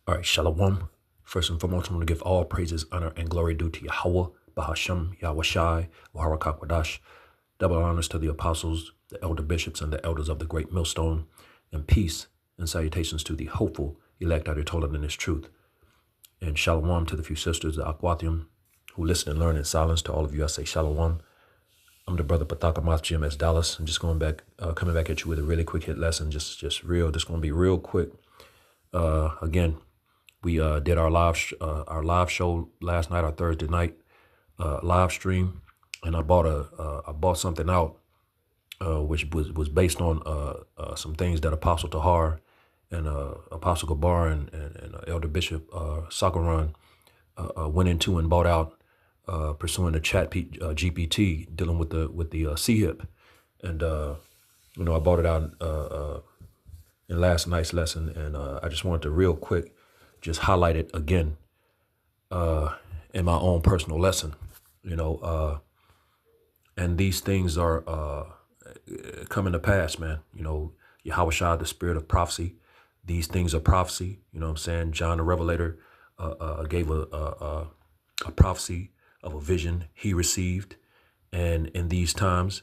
All right, Shalom. First and foremost, I want to give all praises, honor, and glory due to Yahweh, Bahashem, Yahweh Shai, Waharakak Wadash. Double honors to the apostles, the elder bishops, and the elders of the great millstone, and peace and salutations to the hopeful elect out here told in this truth. And Shalom to the few sisters, the Akwathium, who listen and learn in silence. To all of you, I say Shalom. I'm the brother Pataka M.O.T.B, GMS Dallas. I'm just coming back at you with a really quick hit lesson, just going to be real quick. Again, we did our live show last night, our Thursday night live stream, and I bought something out which was based on some things that Apostle Tahar and Apostle Gabar and Elder Bishop Sakaran went into and bought out pursuing the GPT dealing with the CHIP, and I bought it out in last night's lesson, and I just wanted to real quick just highlight it again in my own personal lesson, and these things are coming to pass, man. Yahweh Shai, the spirit of prophecy, these things are prophecy. You know what I'm saying? John the Revelator gave a prophecy of a vision he received, and in these times,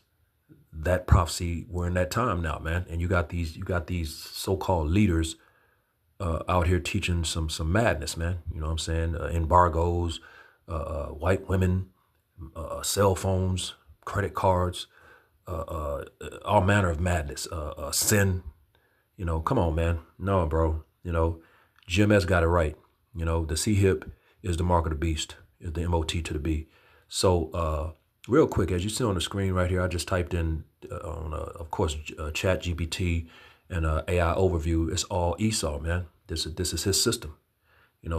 that prophecy, we're in that time now, man. And you got these so-called leaders out here teaching some madness, man. You know what I'm saying? Embargoes, white women, cell phones, credit cards, all manner of madness, sin. Come on, man. No, bro. GMS got it right. The CHIP is the mark of the beast, is the M.O.T. to the B. So, real quick, as you see on the screen right here, I just typed in, of course, Chat GPT and AI overview. It's all Esau, man. This is his system.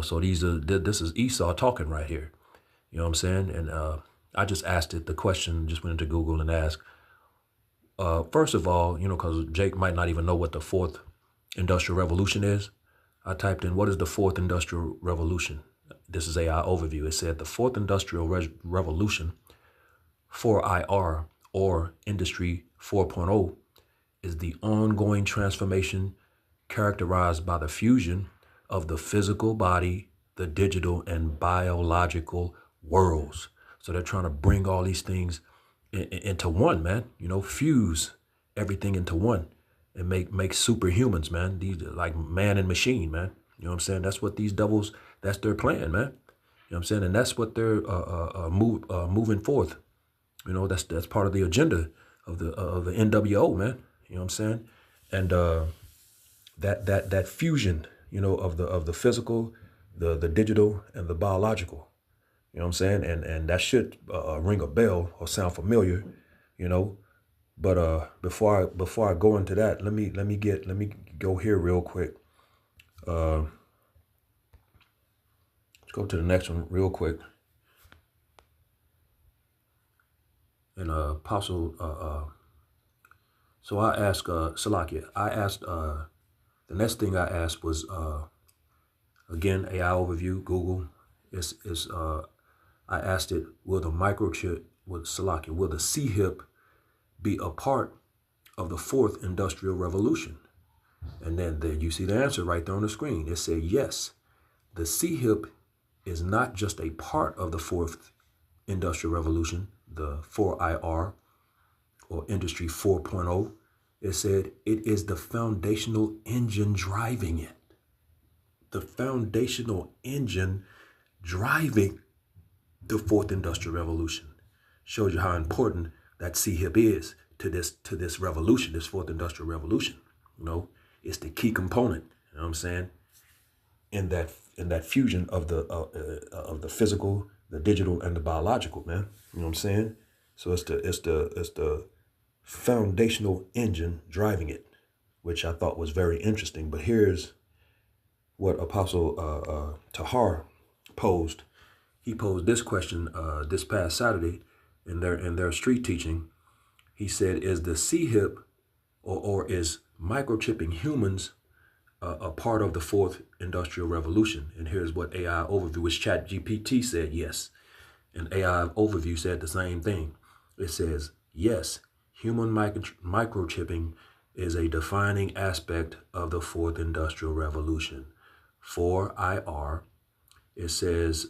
So this is Esau talking right here. You know what I'm saying? And I just asked it the question, just went into Google and asked, first of all, because Jake might not even know what the fourth industrial revolution is. I typed in, what is the fourth industrial revolution? This is AI overview. It said the fourth industrial revolution, 4IR, or Industry 4.0, is the ongoing transformation characterized by the fusion of the physical body, the digital and biological worlds. So they're trying to bring all these things into one, man. Fuse everything into one and make superhumans, man. These like man and machine, man. You know what I'm saying? That's what these devils, that's their plan, man. You know what I'm saying? And that's what they're moving forth. That's part of the agenda of the NWO, man. You know what I'm saying? And that fusion, of the physical, the digital, and the biological. You know what I'm saying? And that should ring a bell or sound familiar, But before I go into that, let me go here real quick. Let's go to the next one real quick. And Apostle, so I asked Salakia. The next thing I asked was again AI overview, Google. I asked it, will the microchip, will the CHIP be a part of the fourth industrial revolution? And then you see the answer right there on the screen. It said yes. The CHIP is not just a part of the fourth industrial revolution, the 4IR or Industry 4.0. It said it is the foundational engine driving it. The foundational engine driving the fourth industrial revolution. Shows you how important that CHIP is to this revolution, this fourth industrial revolution. It's the key component. You know what I'm saying? In that fusion of the physical, the digital, and the biological, man. You know what I'm saying? So it's the foundational engine driving it, which I thought was very interesting. But here's what Apostle Tahar posed. He posed this question this past Saturday in their street teaching. He said, is the CHIP or is microchipping humans a part of the fourth industrial revolution? And here's what AI overview, which Chat GPT said yes. And AI overview said the same thing. It says, yes, human microchipping is a defining aspect of the fourth industrial revolution. 4IR. It says,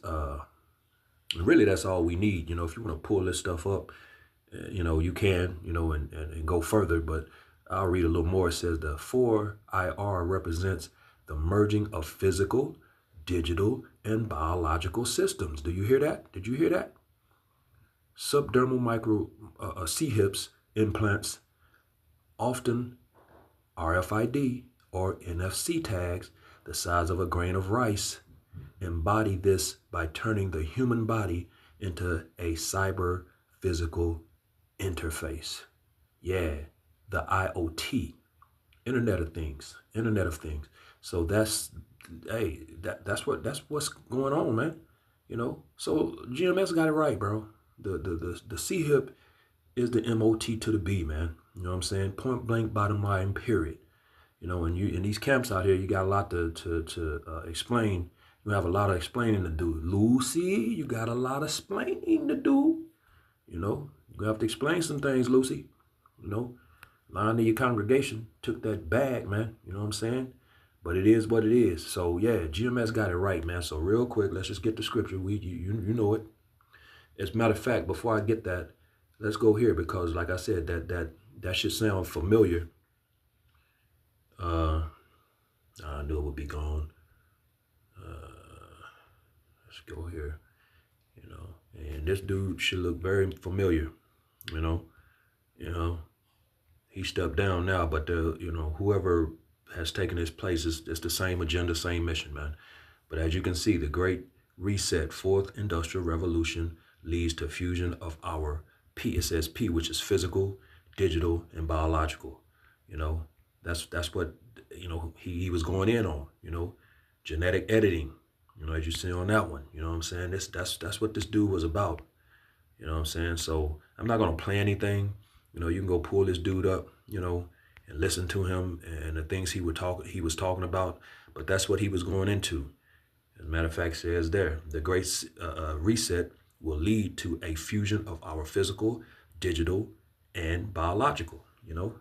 really, that's all we need. You know, if you want to pull this stuff up, you know, you can, you know, and go further, but I'll read a little more. It says the 4IR represents the merging of physical, digital, and biological systems. Do you hear that? Did you hear that? Subdermal micro C-hips implants, often RFID or NFC tags the size of a grain of rice, embody this by turning the human body into a cyber physical interface. Yeah, the IoT, Internet of Things, Internet of Things. So that's, hey, that's what's going on, man. You know, so GMS got it right, bro. The C-hip is the M.O.T. to the B, man. You know what I'm saying? Point blank, bottom line, period. You know, and you in these camps out here, you got a lot to explain. You have a lot of explaining to do. Lucy, you got a lot of explaining to do. You know, you have to explain some things, Lucy. You know, line of your congregation took that bag, man. You know what I'm saying? But it is what it is. So yeah, GMS got it right, man. So real quick, let's just get the scripture. You know it. As a matter of fact, before I get that, let's go here because, like I said, that should sound familiar. I knew it would be gone. Let's go here. You know, and this dude should look very familiar. You know, he stepped down now, but whoever has taken his place it's the same agenda, same mission, man. But as you can see, the Great Reset, Fourth Industrial Revolution, leads to fusion of our P. It says P, which is physical, digital, and biological. You know, that's what he was going in on. You know, genetic editing. You know, as you see on that one. You know what I'm saying? That's what this dude was about. You know what I'm saying? So I'm not gonna play anything. You know, you can go pull this dude up. You know, and listen to him and the things he was talking about. But that's what he was going into. As a matter of fact, says there, the Great Reset will lead to a fusion of our physical, digital, and biological. You know,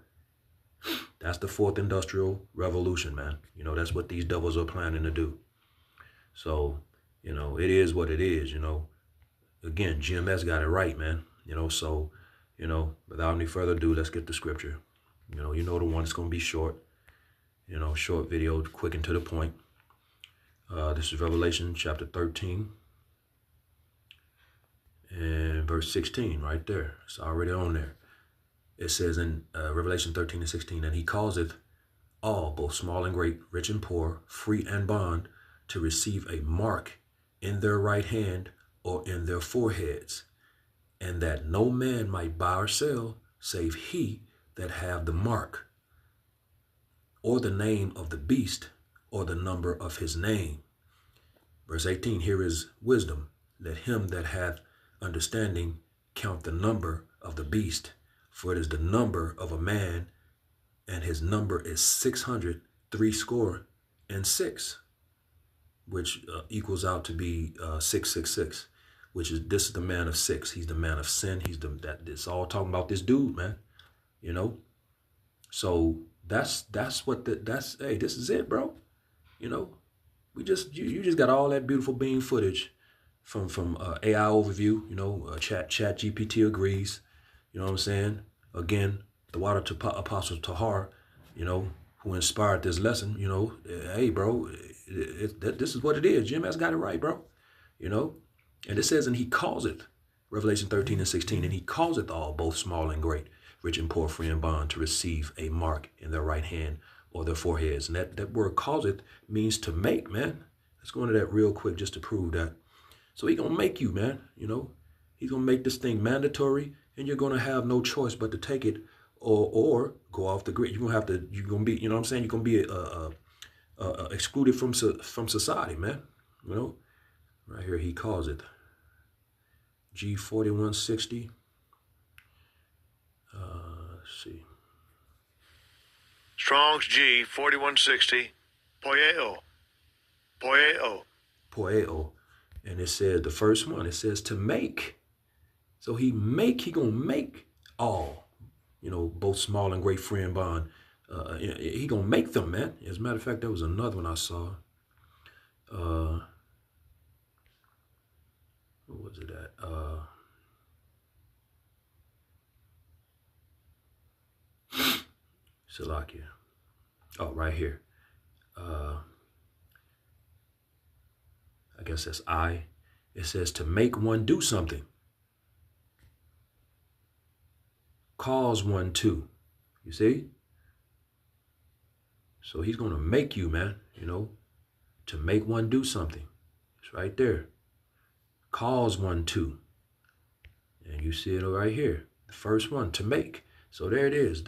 that's the Fourth Industrial Revolution, man. You know, that's what these devils are planning to do. So, you know, it is what it is. You know, again, GMS got it right, man. You know, so, you know, without any further ado, let's get the scripture. You know the one that's going to be short. You know, short video, quick and to the point. This is Revelation chapter 13 and verse 16 right there. It's already on there. It says in Revelation 13 and 16, and he causeth all, both small and great, rich and poor, free and bond, to receive a mark in their right hand or in their foreheads, and that no man might buy or sell save he that have the mark, or the name of the beast, or the number of his name. Verse 18, here is wisdom. Let him that hath understanding count the number of the beast, for it is the number of a man, and his number is 666, which equals out to be 666, which is, this is the man of six. He's the man of sin. It's all talking about this dude, man. You know, so that's hey, this is it, bro. You know, you just got all that beautiful beam footage from AI overview. You know, chat GPT agrees. You know what I'm saying? Again, the water to Apostle Tahar, you know, who inspired this lesson. You know, hey, bro, this is what it is. GMS got it right, bro. You know, and it says, and he calls it, Revelation 13 and 16, and he calleth all, both small and great, rich and poor, free and bond, to receive a mark in their right hand or their foreheads. And that word causeth means to make, man. Let's go into that real quick just to prove that. So he gonna make you, man. You know, he's gonna make this thing mandatory, and you're gonna have no choice but to take it or go off the grid. You're gonna be, you know what I'm saying? You're gonna be excluded from society, man. You know, right here he calls it G4160. Let's see. Strong's G4160. Poeo. And it says the first one, it says to make. So he gonna make all, you know, both small and great, free and bond. He gonna make them, man. As a matter of fact, there was another one I saw. What was it at? Salakia. Oh, right here. I guess that's I. It says to make one do something. Cause one to. You see? So he's going to make you, man, to make one do something. It's right there. Cause one to. And you see it right here. The first one, to make. So there it is.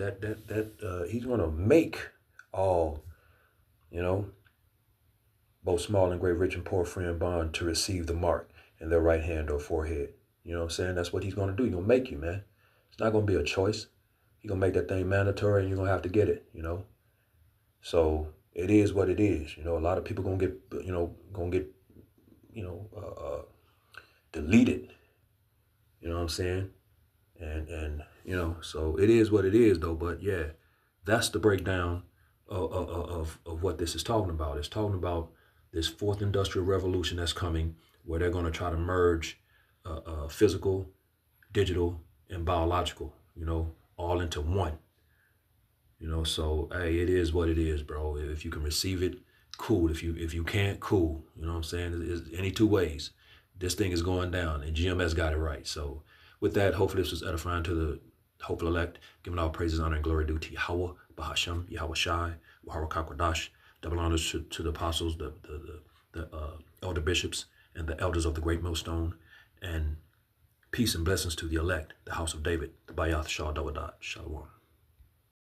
He's going to make all, both small and great, rich and poor, free and bond, to receive the mark in their right hand or forehead. You know what I'm saying? That's what he's going to do. He's going to make you, man. It's not going to be a choice. He's going to make that thing mandatory and you're going to have to get it, So it is what it is. A lot of people going to get, deleted. You know what I'm saying? And so it is what it is, though. But yeah, that's the breakdown of what this is talking about. It's talking about this fourth industrial revolution that's coming, where they're going to try to merge physical, digital, and biological, all into one. So hey, it is what it is, bro. If you can receive it, cool. If you can't, cool. You know what I'm saying? It's any two ways. This thing is going down, and GMS got it right. So with that, hopefully this was edifying to the hopeful elect, giving all praises, honor, and glory due to Yahweh, Bahasham, Yahweh Shai, Wahara Kakwadash. Double honors to the apostles, the elder bishops, and the elders of the great millstone, and peace and blessings to the elect, the house of David, the Bayath Shah Dawadat. Shalom.